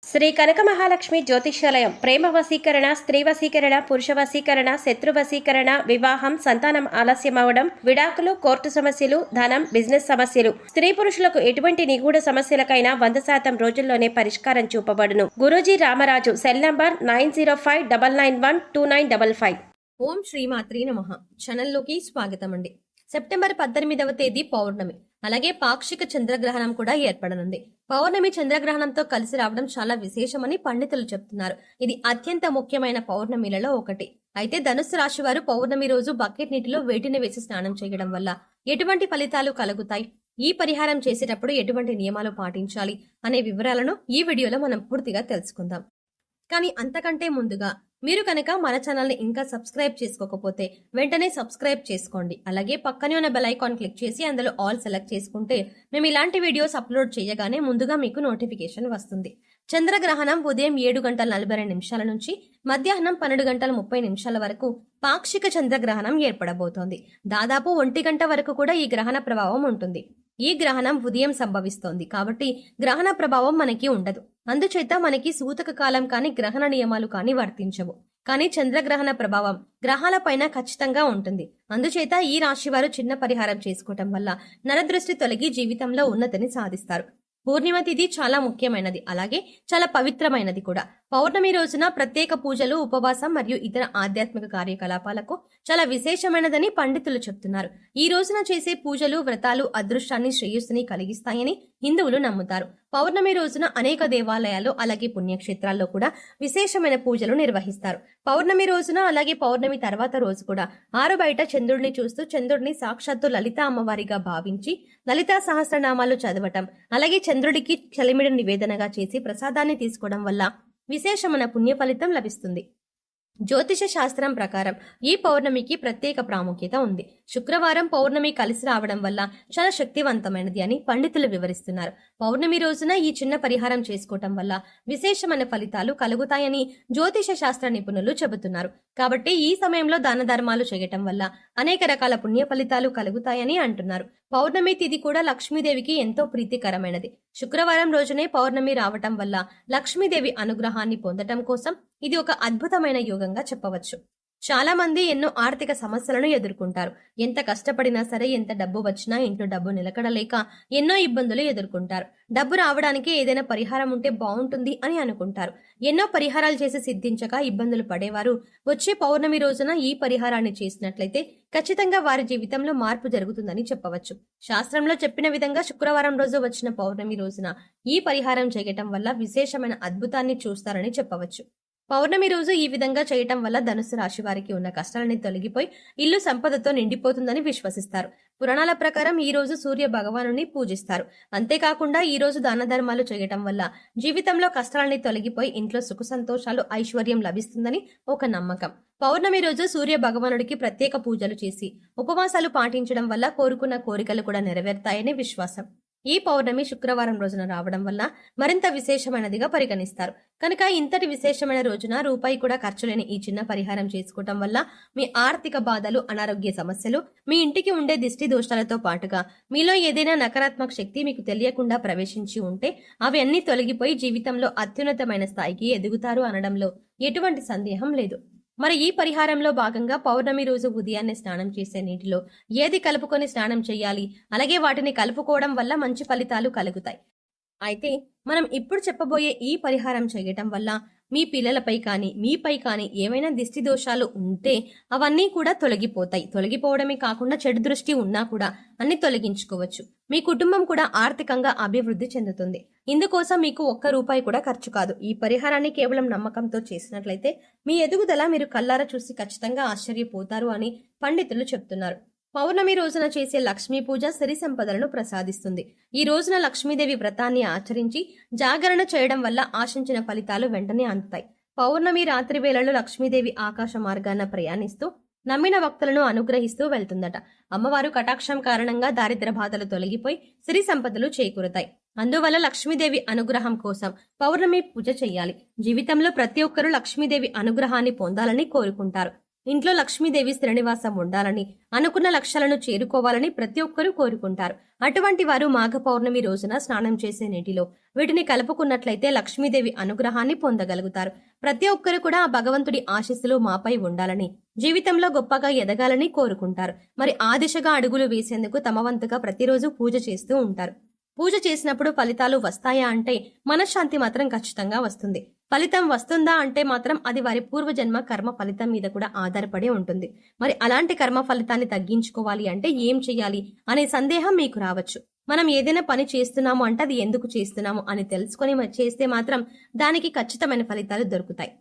శ్రీ కనక మహాలక్ష్మి జ్యోతిష్యాలయం ప్రేమ వశీకరణ, స్త్రీ వశీకరణ, పురుష వశీకరణ, శత్రు వశీకరణ, వివాహం, సంతానం ఆలస్యం అవడం, విడాకులు, కోర్టు సమస్యలు, ధనం, బిజినెస్ సమస్యలు, స్త్రీ పురుషులకు ఎటువంటి నిగూఢ సమస్యలకైనా 100% రోజుల్లోనే పరిష్కారం చూపబడును. గురూజీ రామరాజు. Cell number 9059912955. ఓం శ్రీమాత్రి నమః. ఛానల్లోకి స్వాగతం అండి. సెప్టెంబర్ 18వ తేదీ పౌర్ణమి, అలాగే పాక్షిక చంద్రగ్రహణం కూడా ఏర్పడనుంది. పౌర్ణమి చంద్రగ్రహణంతో కలిసి రావడం చాలా విశేషమని పండితులు చెప్తున్నారు. ఇది అత్యంత ముఖ్యమైన పౌర్ణమిలలో ఒకటి. అయితే ధనుస్సు రాశి వారు పౌర్ణమి రోజు బకెట్ నీటిలో వేటిని వేసి స్నానం చేయడం వల్ల ఎటువంటి ఫలితాలు కలుగుతాయి, ఈ పరిహారం చేసేటప్పుడు ఎటువంటి నియమాలు పాటించాలి అనే వివరాలను ఈ వీడియోలో మనం పూర్తిగా తెలుసుకుందాం. కానీ అంతకంటే ముందుగా మీరు కనుక మన ఛానల్ని ఇంకా సబ్స్క్రైబ్ చేసుకోకపోతే వెంటనే సబ్స్క్రైబ్ చేసుకోండి. అలాగే పక్కనే ఉన్న బెల్ ఐకాన్ క్లిక్ చేసి అందులో ఆల్ సెలెక్ట్ చేసుకుంటే మేము ఇలాంటి వీడియోస్ అప్లోడ్ చేయగానే ముందుగా మీకు నోటిఫికేషన్ వస్తుంది. చంద్రగ్రహణం ఉదయం 7:42 నుంచి మధ్యాహ్నం 12:30 వరకు పాక్షిక చంద్రగ్రహణం ఏర్పడబోతోంది. దాదాపు 1 గంట వరకు కూడా ఈ గ్రహణ ప్రభావం ఉంటుంది. ఈ గ్రహణం ఉదయం సంభవిస్తోంది కాబట్టి గ్రహణ ప్రభావం మనకి ఉండదు. అందుచేత మనకి సూతక కాలం కానీ గ్రహణ నియమాలు కానీ వర్తించవు. కానీ చంద్రగ్రహణ ప్రభావం గ్రహాలపైన ఖచ్చితంగా ఉంటుంది. అందుచేత ఈ రాశి వారు చిన్న పరిహారం చేసుకోవటం వల్ల నరదృష్టి తొలగి జీవితంలో ఉన్నతిని సాధిస్తారు. పూర్ణిమ తిథి చాలా ముఖ్యమైనది, అలాగే చాలా పవిత్రమైనది కూడా. పౌర్ణమి రోజున ప్రత్యేక పూజలు, ఉపవాసం మరియు ఇతర ఆధ్యాత్మిక కార్యకలాపాలకు చాలా విశేషమైనదని పండితులు చెప్తున్నారు. ఈ రోజున చేసే పూజలు, వ్రతాలు అదృష్టాన్ని, శ్రేయస్సుని కలిగిస్తాయని హిందువులు నమ్ముతారు. పౌర్ణమి రోజున అనేక దేవాలయాలు అలాగే పుణ్యక్షేత్రాల్లో కూడా విశేషమైన పూజలు నిర్వహిస్తారు. పౌర్ణమి రోజున అలాగే పౌర్ణమి తర్వాత రోజు కూడా ఆరుబయట చంద్రుడిని చూస్తూ చంద్రుడిని సాక్షాత్తు లలిత అమ్మవారిగా భావించి లలితా సహస్రనామాలు చదవటం, అలాగే చంద్రుడికి చలిమిడి నివేదనగా చేసి ప్రసాదాన్ని తీసుకోవడం వల్ల విశేషమైన పుణ్య ఫలితం లభిస్తుంది. జ్యోతిష శాస్త్రం ప్రకారం ఈ పౌర్ణమికి ప్రత్యేక ప్రాముఖ్యత ఉంది. శుక్రవారం పౌర్ణమి కలిసి రావడం వల్ల చాలా శక్తివంతమైనది అని పండితులు వివరిస్తున్నారు. పౌర్ణమి రోజున ఈ చిన్న పరిహారం చేసుకోవటం వల్ల విశేషమైన ఫలితాలు కలుగుతాయని జ్యోతిష శాస్త్ర నిపుణులు చెబుతున్నారు. కాబట్టి ఈ సమయంలో దాన ధర్మాలు చేయటం వల్ల అనేక రకాల పుణ్య ఫలితాలు కలుగుతాయని అంటున్నారు. పౌర్ణమి తిథి కూడా లక్ష్మీదేవికి ఎంతో ప్రీతికరమైనది. శుక్రవారం రోజునే పౌర్ణమి రావటం వల్ల లక్ష్మీదేవి అనుగ్రహాన్ని పొందటం కోసం ఇది ఒక అద్భుతమైన యోగంగా చెప్పవచ్చు. చాలా మంది ఎన్నో ఆర్థిక సమస్యలను ఎదుర్కొంటారు. ఎంత కష్టపడినా సరే, ఎంత డబ్బు వచ్చినా ఇంట్లో డబ్బు నిలకడలేక ఎన్నో ఇబ్బందులు ఎదుర్కొంటారు. డబ్బు రావడానికి ఏదైనా పరిహారం ఉంటే బాగుంటుంది అని అనుకుంటారు. ఎన్నో పరిహారాలు చేసి సిద్ధించక ఇబ్బందులు పడేవారు వచ్చే పౌర్ణమి రోజున ఈ పరిహారాన్ని చేసినట్లయితే ఖచ్చితంగా వారి జీవితంలో మార్పు జరుగుతుందని చెప్పవచ్చు. శాస్త్రంలో చెప్పిన విధంగా శుక్రవారం రోజు వచ్చిన పౌర్ణమి రోజున ఈ పరిహారం చేయటం వల్ల విశేషమైన అద్భుతాన్ని చూస్తారని చెప్పవచ్చు. పౌర్ణమి రోజు ఈ విధంగా చేయటం వల్ల ధనుసు రాశి వారికి ఉన్న కష్టాలని తొలగిపోయి ఇల్లు సంపదతో నిండిపోతుందని విశ్వసిస్తారు. పురాణాల ప్రకారం ఈ రోజు సూర్య భగవానుని పూజిస్తారు. అంతేకాకుండా ఈ రోజు దాన ధర్మాలు చేయటం వల్ల జీవితంలో కష్టాలని తొలగిపోయి ఇంట్లో సుఖ సంతోషాలు, ఐశ్వర్యం లభిస్తుందని ఒక నమ్మకం. పౌర్ణమి రోజు సూర్య భగవానుడికి ప్రత్యేక పూజలు చేసి ఉపవాసాలు పాటించడం వల్ల కోరుకున్న కోరికలు కూడా నెరవేరుతాయని విశ్వాసం. ఈ పౌర్ణమి శుక్రవారం రోజున రావడం వల్ల మరింత విశేషమైనదిగా పరిగణిస్తారు. కనుక ఇంతటి విశేషమైన రోజున రూపాయి కూడా ఖర్చు లేని ఈ చిన్న పరిహారం చేసుకోవటం వల్ల మీ ఆర్థిక బాధలు, అనారోగ్య సమస్యలు, మీ ఇంటికి ఉండే దిష్టి దోషాలతో పాటుగా మీలో ఏదైనా నకారాత్మక శక్తి మీకు తెలియకుండా ప్రవేశించి ఉంటే అవి అన్ని తొలగిపోయి జీవితంలో అత్యున్నతమైన స్థాయికి ఎదుగుతారు అనడంలో ఎటువంటి సందేహం లేదు. మరి ఈ పరిహారంలో భాగంగా పౌర్ణమి రోజు ఉదయాన్నే స్నానం చేసే నీటిలో ఏది కలుపుకొని స్నానం చేయాలి, అలాగే వాటిని కలుపుకోవడం వల్ల మంచి ఫలితాలు కలుగుతాయి. అయితే మనం ఇప్పుడు చెప్పబోయే ఈ పరిహారం చేయటం వల్ల మీ పిల్లలపై కానీ మీపై కానీ ఏవైనా దిష్టి దోషాలు ఉంటే అవన్నీ కూడా తొలగిపోతాయి. తొలగిపోవడమే కాకుండా చెడు దృష్టి ఉన్నా కూడా అన్ని తొలగించుకోవచ్చు. మీ కుటుంబం కూడా ఆర్థికంగా అభివృద్ధి చెందుతుంది. ఇందుకోసం మీకు ₹1 కూడా ఖర్చు కాదు. ఈ పరిహారాన్ని కేవలం నమ్మకంతో చేసినట్లయితే మీ ఎదుగుదల మీరు కల్లారా చూసి ఖచ్చితంగా ఆశ్చర్యపోతారు అని పండితులు చెప్తున్నారు. పౌర్ణమి రోజున చేసే లక్ష్మీ పూజ సిరి సంపదలను ప్రసాదిస్తుంది. ఈ రోజున లక్ష్మీదేవి వ్రతాన్ని ఆచరించి జాగరణ చేయడం వల్ల ఆశించిన ఫలితాలు వెంటనే అందుతాయి. పౌర్ణమి రాత్రి వేళలో లక్ష్మీదేవి ఆకాశ మార్గాన ప్రయాణిస్తూ నమ్మిన భక్తులను అనుగ్రహిస్తూ వెళ్తుందట. అమ్మవారు కటాక్షం కారణంగా దారిద్ర బాధలు తొలగిపోయి సిరి సంపదలు చేకూరుతాయి. అందువల్ల లక్ష్మీదేవి అనుగ్రహం కోసం పౌర్ణమి పూజ చేయాలి. జీవితంలో ప్రతి ఒక్కరూ లక్ష్మీదేవి అనుగ్రహాన్ని పొందాలని కోరుకుంటారు. ఇంట్లో లక్ష్మీదేవి స్థిరనివాసం ఉండాలని, అనుకున్న లక్ష్యాలను చేరుకోవాలని ప్రతి ఒక్కరూ కోరుకుంటారు. అటువంటి వారు మాఘ పౌర్ణమి రోజున స్నానం చేసే నీటిలో వీటిని కలుపుకున్నట్లయితే లక్ష్మీదేవి అనుగ్రహాన్ని పొందగలుగుతారు. ప్రతి ఒక్కరు కూడా ఆ భగవంతుడి ఆశీస్సులు మాపై ఉండాలని, జీవితంలో గొప్పగా ఎదగాలని కోరుకుంటారు. మరి ఆ దిశగా అడుగులు వేసేందుకు తమ వంతుగా ప్రతిరోజు పూజ చేస్తూ ఉంటారు. పూజ చేసినప్పుడు ఫలితాలు వస్తాయా అంటే మనశ్శాంతి మాత్రం ఖచ్చితంగా వస్తుంది. ఫలితం వస్తుందా అంటే మాత్రం అది వారి పూర్వజన్మ కర్మ ఫలితం మీద కూడా ఆధారపడి ఉంటుంది. మరి అలాంటి కర్మ ఫలితాన్ని తగ్గించుకోవాలి అంటే ఏం చేయాలి అనే సందేహం మీకు రావచ్చు. మనం ఏదైనా పని చేస్తున్నాము అంటే అది ఎందుకు చేస్తున్నాము అని తెలుసుకొని చేస్తే మాత్రం దానికి ఖచ్చితమైన ఫలితాలు దొరుకుతాయి.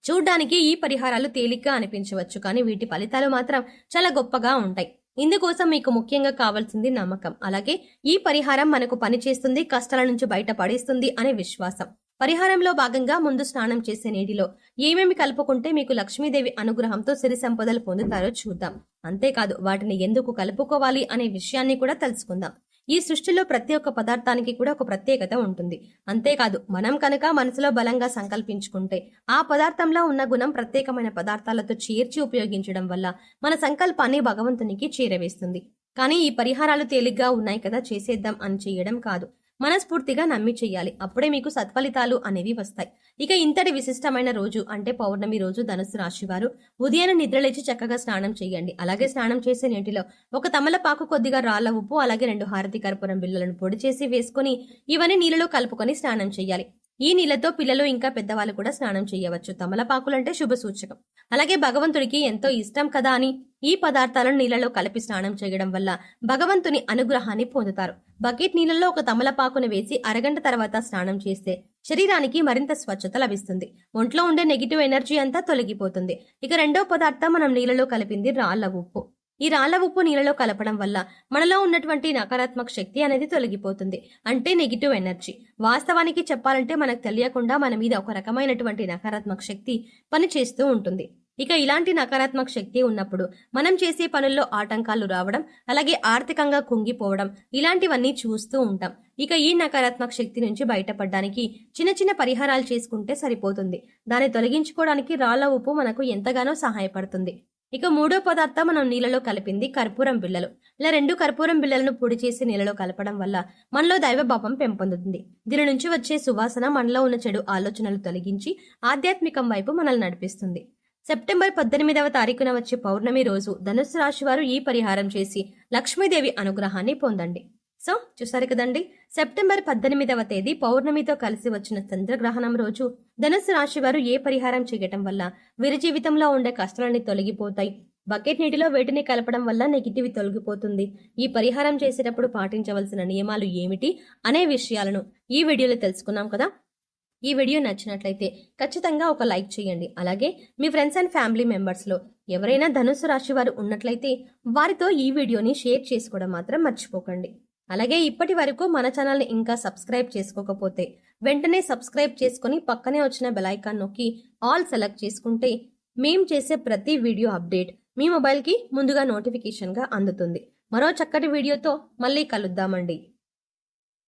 చూడ్డానికి ఈ పరిహారాలు తేలిగ్గా అనిపించవచ్చు, కానీ వీటి ఫలితాలు మాత్రం చాలా గొప్పగా ఉంటాయి. ఇందుకోసం మీకు ముఖ్యంగా కావాల్సింది నమ్మకం. అలాగే ఈ పరిహారం మనకు పనిచేస్తుంది, కష్టాల నుంచి బయటపడేస్తుంది అనే విశ్వాసం. పరిహారంలో భాగంగా ముందు స్నానం చేసే నీటిలో ఏమేమి కలుపుకుంటే మీకు లక్ష్మీదేవి అనుగ్రహంతో సిరి సంపదలు పొందుతారో చూద్దాం. అంతేకాదు వాటిని ఎందుకు కలుపుకోవాలి అనే విషయాన్ని కూడా తెలుసుకుందాం. ఈ సృష్టిలో ప్రతి ఒక్క పదార్థానికి కూడా ఒక ప్రత్యేకత ఉంటుంది. అంతేకాదు మనం కనుక మనసులో బలంగా సంకల్పించుకుంటే ఆ పదార్థంలో ఉన్న గుణం ప్రత్యేకమైన పదార్థాలతో చేర్చి ఉపయోగించడం వల్ల మన సంకల్పాన్ని భగవంతునికి చేరవేస్తుంది. కానీ ఈ పరిహారాలు తేలిగ్గా ఉన్నాయి కదా చేసేద్దాం అని చేయడం కాదు, మనస్ఫూర్తిగా నమ్మి చెయ్యాలి. అప్పుడే మీకు సత్ఫలితాలు అనేవి వస్తాయి. ఇక ఇంతటి విశిష్టమైన రోజు అంటే పౌర్ణమి రోజు ధనుసు రాశి వారు ఉదయాన్నే నిద్రలేచి చక్కగా స్నానం చేయండి. అలాగే స్నానం చేసే నీటిలో ఒక తమలపాకు, కొద్దిగా రాళ్ల ఉప్పు, అలాగే 2 హారతి కర్పూరం బిళ్ళలను పొడి చేసి వేసుకుని ఇవన్నీ నీళ్ళలో కలుపుకొని స్నానం చేయాలి. ఈ నీళ్లతో పిల్లలు ఇంకా పెద్దవాళ్ళు కూడా స్నానం చేయవచ్చు. తమలపాకులంటే శుభ సూచకం. అలాగే భగవంతుడికి ఎంతో ఇష్టం కదా అని ఈ పదార్థాలను నీళ్లలో కలిపి స్నానం చేయడం వల్ల భగవంతుని అనుగ్రహాన్ని పొందుతారు. బకెట్ నీళ్లలో ఒక తమలపాకును వేసి అరగంట తర్వాత స్నానం చేస్తే శరీరానికి మరింత స్వచ్ఛత లభిస్తుంది. ఒంట్లో ఉండే నెగిటివ్ ఎనర్జీ అంతా తొలగిపోతుంది. ఇక రెండో పదార్థం మనం నీళ్లలో కలిపింది రాళ్ల ఉప్పు. ఈ రాళ్ల ఉప్పు నీళ్ళలో కలపడం వల్ల మనలో ఉన్నటువంటి నకారాత్మక శక్తి అనేది తొలగిపోతుంది, అంటే నెగిటివ్ ఎనర్జీ. వాస్తవానికి చెప్పాలంటే మనకు తెలియకుండా మన మీద ఒక రకమైనటువంటి నకారాత్మక శక్తి పనిచేస్తూ ఉంటుంది. ఇక ఇలాంటి నకారాత్మక శక్తి ఉన్నప్పుడు మనం చేసే పనుల్లో ఆటంకాలు రావడం, అలాగే ఆర్థికంగా కుంగిపోవడం ఇలాంటివన్నీ చూస్తూ ఉంటాం. ఇక ఈ నకారాత్మక శక్తి నుంచి బయటపడడానికి చిన్న చిన్న పరిహారాలు చేసుకుంటే సరిపోతుంది. దాన్ని తొలగించుకోవడానికి రాళ్ల ఉప్పు మనకు ఎంతగానో సహాయపడుతుంది. ఇక మూడో పదార్థం మనం నీళ్ళలో కలిపింది కర్పూరం బిళ్ళలు. ఇలా 2 కర్పూరం బిళ్ళలను పొడి చేసి నీళ్ళలో కలపడం వల్ల మనలో దైవభావం పెంపొందుతుంది. దీని నుంచి వచ్చే సువాసన మనలో ఉన్న చెడు ఆలోచనలు తొలగించి ఆధ్యాత్మికం వైపు మనల్ని నడిపిస్తుంది. సెప్టెంబర్ 18వ తారీఖున వచ్చే పౌర్ణమి రోజు ధనుస్సు రాశి వారు ఈ పరిహారం చేసి లక్ష్మీదేవి అనుగ్రహాన్ని పొందండి. సో చూసారు కదండి, సెప్టెంబర్ 18వ తేదీ పౌర్ణమితో కలిసి వచ్చిన చంద్రగ్రహణం రోజు ధనుస్సు రాశి వారు ఏ పరిహారం చేయటం వల్ల వీరి జీవితంలో ఉండే కష్టాలన్నీ తొలగిపోతాయి, బకెట్ నీటిలో వేటిని కలపడం వల్ల నెగిటివ్ తొలగిపోతుంది, ఈ పరిహారం చేసేటప్పుడు పాటించవలసిన నియమాలు ఏమిటి అనే విషయాలను ఈ వీడియోలో తెలుసుకున్నాం కదా. ఈ వీడియో నచ్చినట్లయితే ఖచ్చితంగా ఒక లైక్ చేయండి. అలాగే మీ ఫ్రెండ్స్ అండ్ ఫ్యామిలీ మెంబర్స్లో ఎవరైనా ధనుస్సు రాశి వారు ఉన్నట్లయితే వారితో ఈ వీడియోని షేర్ చేసుకోవడం మాత్రం మర్చిపోకండి. అలాగే ఇప్పటి వరకు మన ఛానల్ని ఇంకా సబ్స్క్రైబ్ చేసుకోకపోతే వెంటనే సబ్స్క్రైబ్ చేసుకుని పక్కనే వచ్చిన బెల్ ఐకాన్ నొక్కి ఆల్ సెలెక్ట్ చేసుకుంటే మేం చేసే ప్రతి వీడియో అప్డేట్ మీ మొబైల్కి ముందుగా నోటిఫికేషన్గా అందుతుంది. మరో చక్కటి వీడియోతో మళ్ళీ కలుద్దామండి.